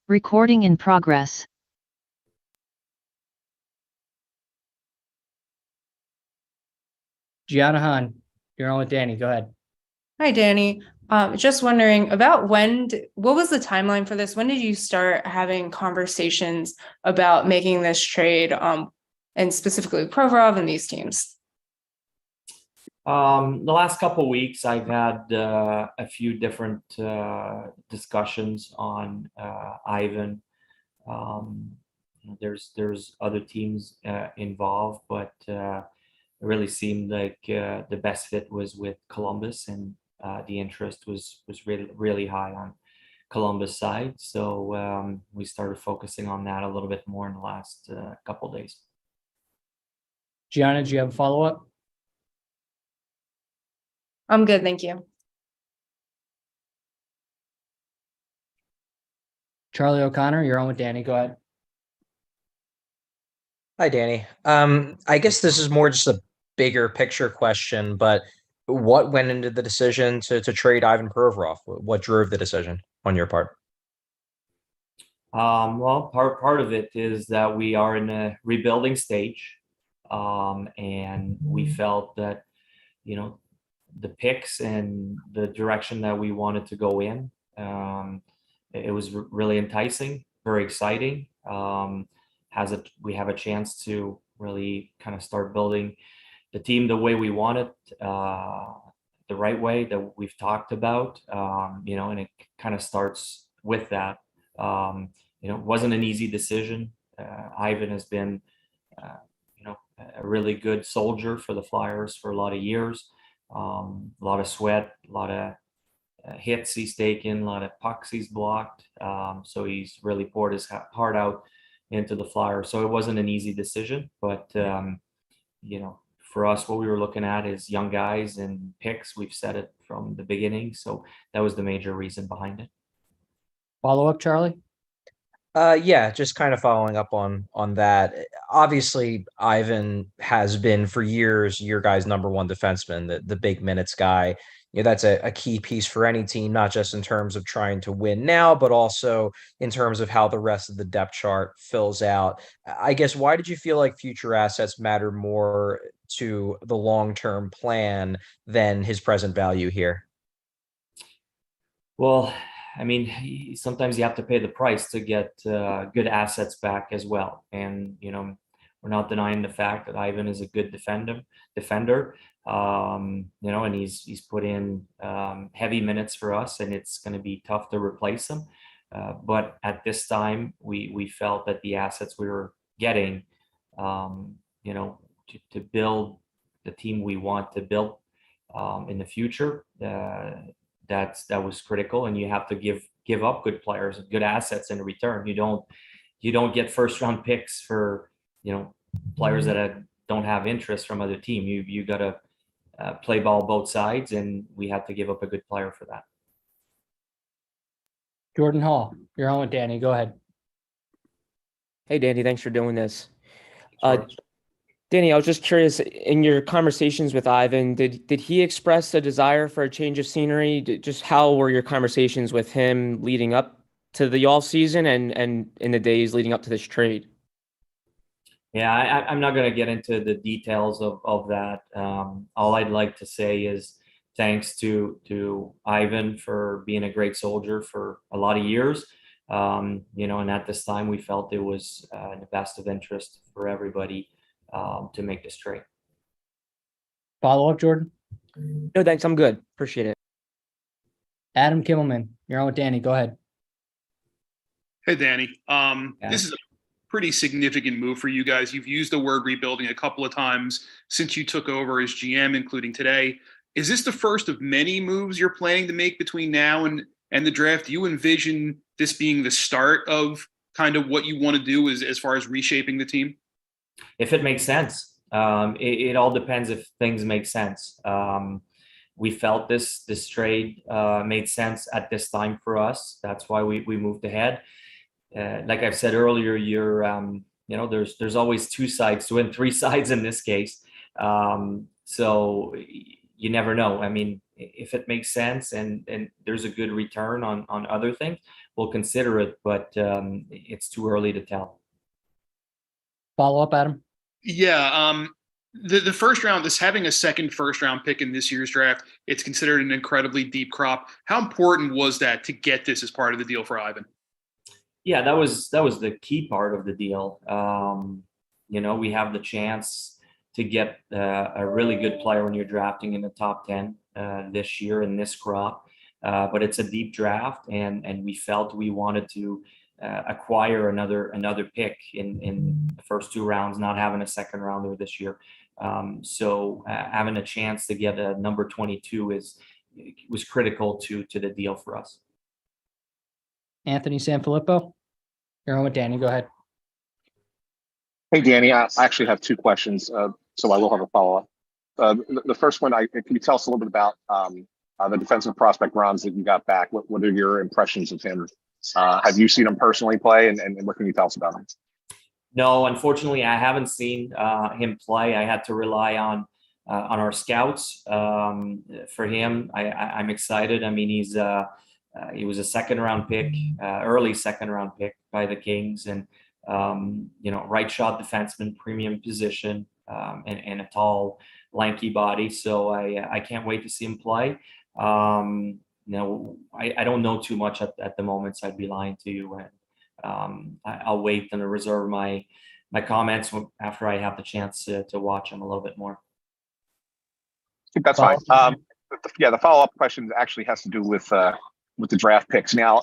Recording in progress. Gianna Hahn, you're on with Danny. Go ahead. Hi, Danny. Just wondering about what was the timeline for this? When did you start having conversations about making this trade, and specifically Provorov and these teams? The last couple of weeks, I've had a few different discussions on Ivan. There's other teams involved, but it really seemed like the best fit was with Columbus, and the interest was really high on Columbus side. So we started focusing on that a little bit more in the last couple of days. Gianna, do you have a follow-up? I'm good, thank you. Charlie O'Connor, you're on with Danny. Go ahead. Hi, Danny. I guess this is more just a bigger picture question, but what went into the decision to trade Ivan Provorov? What drove the decision on your part? Well, part of it is that we are in a rebuilding stage, and we felt that, the picks and the direction that we wanted to go in, it was really enticing, very exciting. We have a chance to really kind of start building the team the way we want it, the right way that we've talked about, and it kind of starts with that. It wasn't an easy decision. Ivan has been, a really good soldier for the Flyers for a lot of years. A lot of sweat, a lot of hits he's taken, a lot of pucks he's blocked. So he's really poured his heart out into the Flyers. So it wasn't an easy decision, but for us, what we were looking at is young guys and picks. We've said it from the beginning, so that was the major reason behind it. Follow up, Charlie? Yeah, just kind of following up on that. Obviously, Ivan has been for years your guys' number one defenseman, the big minutes guy. That's a key piece for any team, not just in terms of trying to win now, but also in terms of how the rest of the depth chart fills out. I guess, why did you feel like future assets matter more to the long-term plan than his present value here? Well, I mean, sometimes you have to pay the price to get good assets back as well. And, we're not denying the fact that Ivan is a good defender, and he's put in heavy minutes for us, and it's going to be tough to replace him. But at this time, we felt that the assets we were getting, to build the team we want to build in the future, that was critical. And you have to give up good players, good assets in return. You don't get first round picks for players that don't have interest from other team. You got to play ball both sides, and we have to give up a good player for that. Jordan Hall, you're on with Danny. Go ahead. Hey, Danny, thanks for doing this. Sure. Danny, I was just curious, in your conversations with Ivan, did he express a desire for a change of scenery? Just how were your conversations with him leading up to the off season and in the days leading up to this trade? Yeah, I'm not going to get into the details of that. All I'd like to say is thanks to Ivan for being a great soldier for a lot of years. And at this time, we felt it was in the best of interest for everybody to make this trade. Follow up, Jordan? No, thanks. I'm good. Appreciate it. Adam Kimmelman, you're on with Danny. Go ahead. Hey, Danny. This is a pretty significant move for you guys. You've used the word rebuilding a couple of times since you took over as GM, including today. Is this the first of many moves you're planning to make between now and the draft? Do you envision this being the start of kind of what you want to do as far as reshaping the team? If it makes sense. It all depends if things make sense. We felt this trade made sense at this time for us. That's why we moved ahead. Like I've said earlier, there's always two sides to it, 3 sides in this case. So you never know. I mean, if it makes sense and there's a good return on other things, we'll consider it, but it's too early to tell. Follow up, Adam. Yeah. The first round, this having a second first round pick in this year's draft, it's considered an incredibly deep crop. How important was that to get this as part of the deal for Ivan? Yeah, that was the key part of the deal. We have the chance to get a really good player when you're drafting in the top 10 this year in this crop. But it's a deep draft, and we felt we wanted to acquire another pick in the first two rounds, not having a second rounder this year. So having a chance to get a number 22 was critical to the deal for us. Anthony Sanfilippo, you're on with Danny. Go ahead. Hey, Danny, I actually have two questions, so I will have a follow-up. The first one, can you tell us a little bit about the defensive prospect Ron's that you got back? What are your impressions of him? Have you seen him personally play, and what can you tell us about him? No, unfortunately, I haven't seen him play. I had to rely on our scouts for him. I'm excited. I mean, he was a second round pick, early second round pick by the Kings, and right shot defenseman, premium position, and a tall, lanky body. So I can't wait to see him play. I don't know too much at the moment, so I'd be lying to you. And I'll wait and reserve my comments after I have the chance to watch him a little bit more. I think that's fine. The follow-up question actually has to do with the draft picks. Now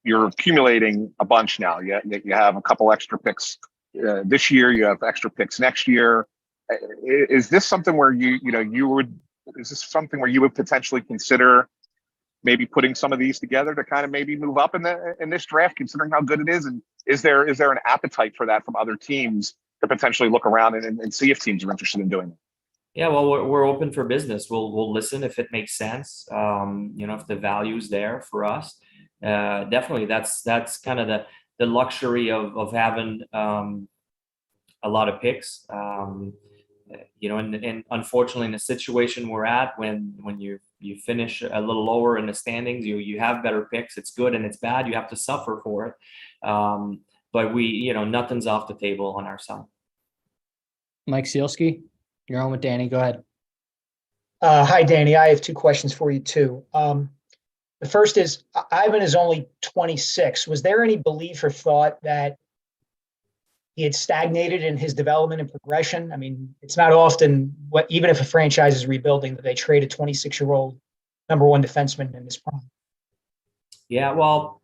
you're accumulating a bunch now. You have a couple extra picks this year. You have extra picks next year. Is this something where is this something where you would potentially consider maybe putting some of these together to kind of maybe move up in this draft, considering how good it is? And is there an appetite for that from other teams to potentially look around and see if teams are interested in doing it? Yeah, well, we're open for business. We'll listen if it makes sense. If the value's there for us, definitely. That's kind of the luxury of having a lot of picks. And unfortunately, in the situation we're at, when you finish a little lower in the standings, you have better picks. It's good and it's bad. You have to suffer for it. But nothing's off the table on our side. Mike Sealski, you're on with Danny. Go ahead. Hi, Danny. I have two questions for you too. The first is, Ivan is only 26. Was there any belief or thought that he had stagnated in his development and progression? I mean, it's not often, even if a franchise is rebuilding, that they trade a 26-year-old number one defenseman in his prime. Yeah, well,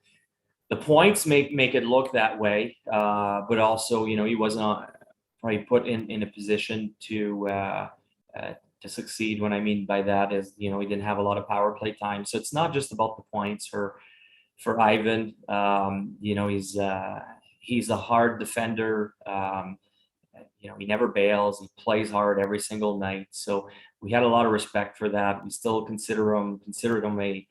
the points make it look that way, but also, he wasn't probably put in a position to succeed. What I mean by that is, he didn't have a lot of power play time. So it's not just about the points for Ivan. He's a hard defender. He never bails. He plays hard every single night. So we had a lot of respect for that. We still considered him a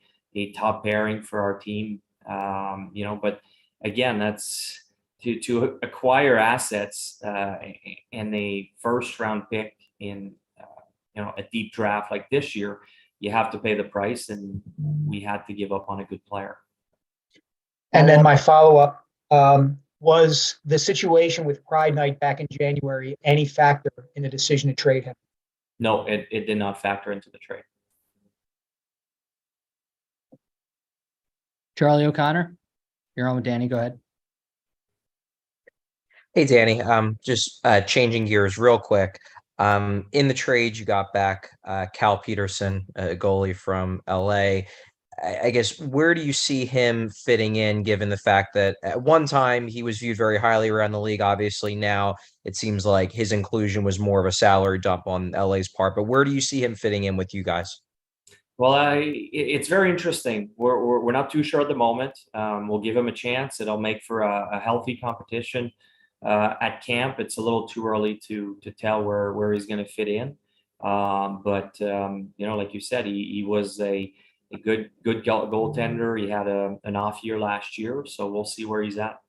top pairing for our team. But again, that's to acquire assets and a first round pick in a deep draft like this year. You have to pay the price, and we had to give up on a good player. And then my follow-up. Was the situation with Pride Night back in January any factor in the decision to trade him? No, it did not factor into the trade. Charlie O'Connor, you're on with Danny. Go ahead. Hey, Danny. Just changing gears real quick. In the trade, you got back Cal Peterson, a goalie from LA. I guess, where do you see him fitting in, given the fact that at one time he was viewed very highly around the league? Obviously, now it seems like his inclusion was more of a salary dump on LA's part. But where do you see him fitting in with you guys? Well, it's very interesting. We're not too sure at the moment. We'll give him a chance. It'll make for a healthy competition at camp. It's a little too early to tell where he's going to fit in. But like you said, he was a good goaltender. He had an off year last year, so we'll see where he's at.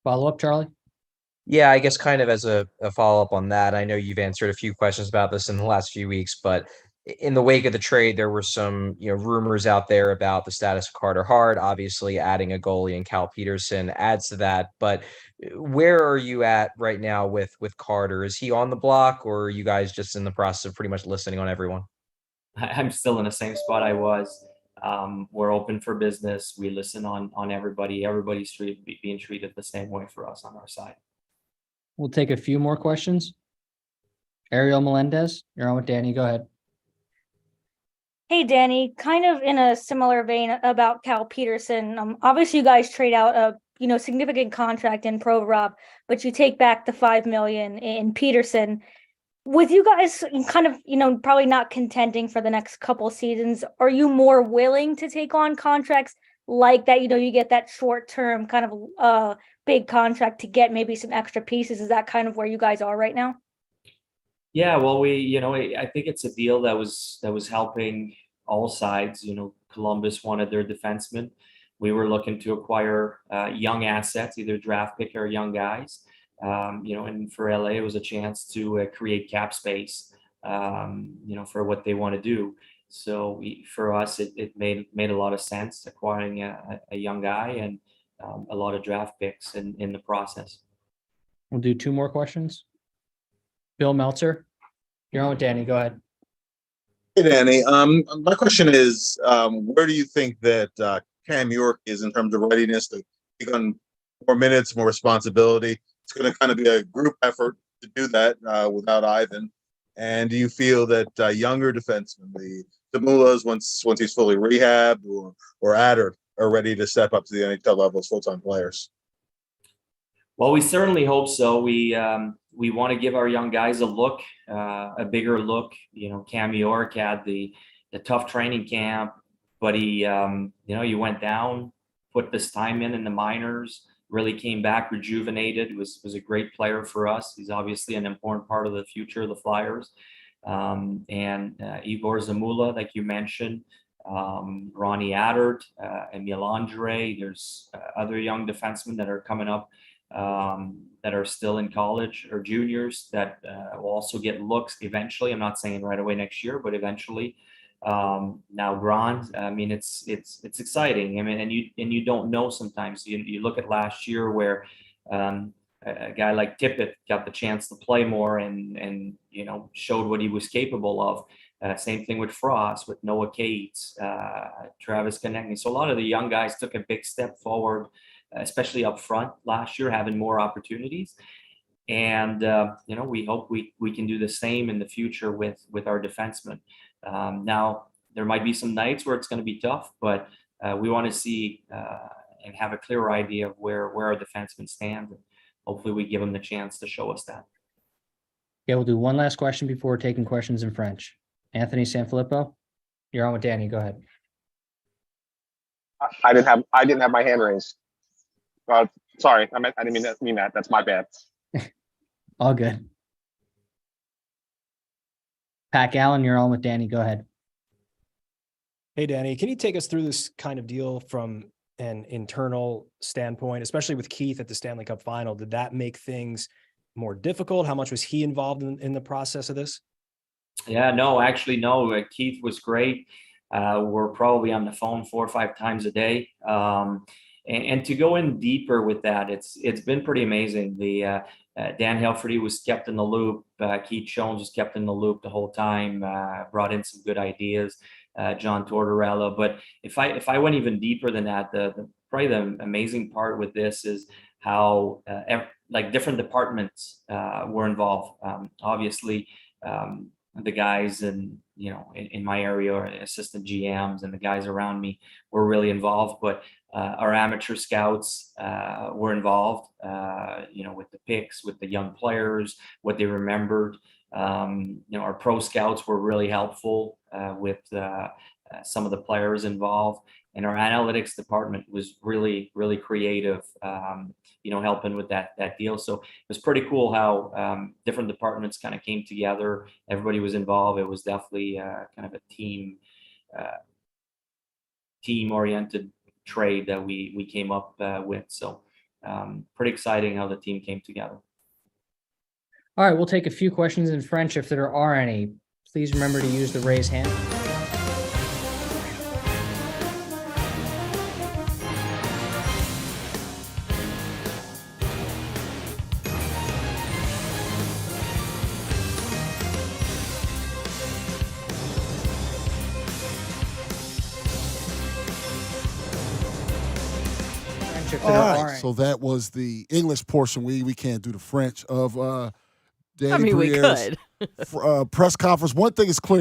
Follow up, Charlie. Yeah, I guess kind of as a follow-up on that, I know you've answered a few questions about this in the last few weeks, but in the wake of the trade, there were some, rumors out there about the status of Carter Hart. Obviously, adding a goalie and Cal Peterson adds to that. But where are you at right now with Carter? Is he on the block, or are you guys just in the process of pretty much listening on everyone? I'm still in the same spot I was. We're open for business. We listen on everybody. Everybody's being treated the same way for us on our side. We'll take a few more questions. Ariel Melendez, you're on with Danny. Go ahead. Hey, Danny, kind of in a similar vein about Cal Peterson. Obviously, you guys trade out a significant contract in Provorov, but you take back the $5 million in Peterson. With you guys kind of probably not contending for the next couple seasons, are you more willing to take on contracts like that? You get that short term kind of big contract to get maybe some extra pieces. Is that kind of where you guys are right now? Yeah, well, I think it's a deal that was helping all sides. Columbus wanted their defenseman. We were looking to acquire young assets, either draft pick or young guys. And for LA, it was a chance to create cap space, for what they want to do. So for us, it made a lot of sense acquiring a young guy and a lot of draft picks in the process. We'll do two more questions. Bill Meltzer, you're on with Danny. Go ahead. Hey, Danny. My question is, where do you think that Cam York is in terms of readiness to take on more minutes, more responsibility? It's going to kind of be a group effort to do that without Ivan. And do you feel that younger defensemen, the Mulas, once he's fully rehabbed or Adder, are ready to step up to the NHL level as full-time players? Well, we certainly hope so. We want to give our young guys a look, a bigger look. Cam York had the tough training camp, but he went down, put this time in the minors, really came back rejuvenated. Was a great player for us. He's obviously an important part of the future of the Flyers. And Igor Zamula, like you mentioned, Ronnie Adert, Emil Andre. There's other young defensemen that are coming up that are still in college or juniors that will also get looks eventually. I'm not saying right away next year, but eventually. Now Grand, I mean, it's exciting. I mean, and you don't know sometimes. You look at last year where a guy like Tippett got the chance to play more and showed what he was capable of. Same thing with Frost, with Noah Cates, Travis Konechny. So a lot of the young guys took a big step forward, especially up front last year, having more opportunities. And, we hope we can do the same in the future with our defensemen. Now, there might be some nights where it's going to be tough, but we want to see and have a clear idea of where our defensemen stand. And hopefully we give them the chance to show us that. Yeah, we'll do one last question before taking questions in French. Anthony Sanfilippo, you're on with Danny. Go ahead. I didn't have my hand raised. Sorry, I didn't mean that. That's my bad. All good. Pat Allen, you're on with Danny. Go ahead. Hey, Danny, can you take us through this kind of deal from an internal standpoint, especially with Keith at the Stanley Cup final? Did that make things more difficult? How much was he involved in the process of this? Yeah, no, actually, no. Keith was great. We're probably on the phone 4 or 5 times a day. And to go in deeper with that, it's been pretty amazing. The Dan Helferty was kept in the loop. Keith Jones was kept in the loop the whole time. Brought in some good ideas. John Tortorella. But if I went even deeper than that, probably the amazing part with this is how different departments were involved. Obviously, the guys in my area, or assistant GMs, and the guys around me were really involved. But our amateur scouts were involved, with the picks, with the young players, what they remembered. Our pro scouts were really helpful with some of the players involved. And our analytics department was really, really creative, helping with that deal. So it was pretty cool how different departments kind of came together. Everybody was involved. It was definitely kind of a team-oriented trade that we came up with. So pretty exciting how the team came together. All right, we'll take a few questions in French if there are any. Please remember to use the raise hand. French if there All are right, any. so that was the English portion. We can't do the French of Danny I mean, we Briere's could. press conference. One thing is clear.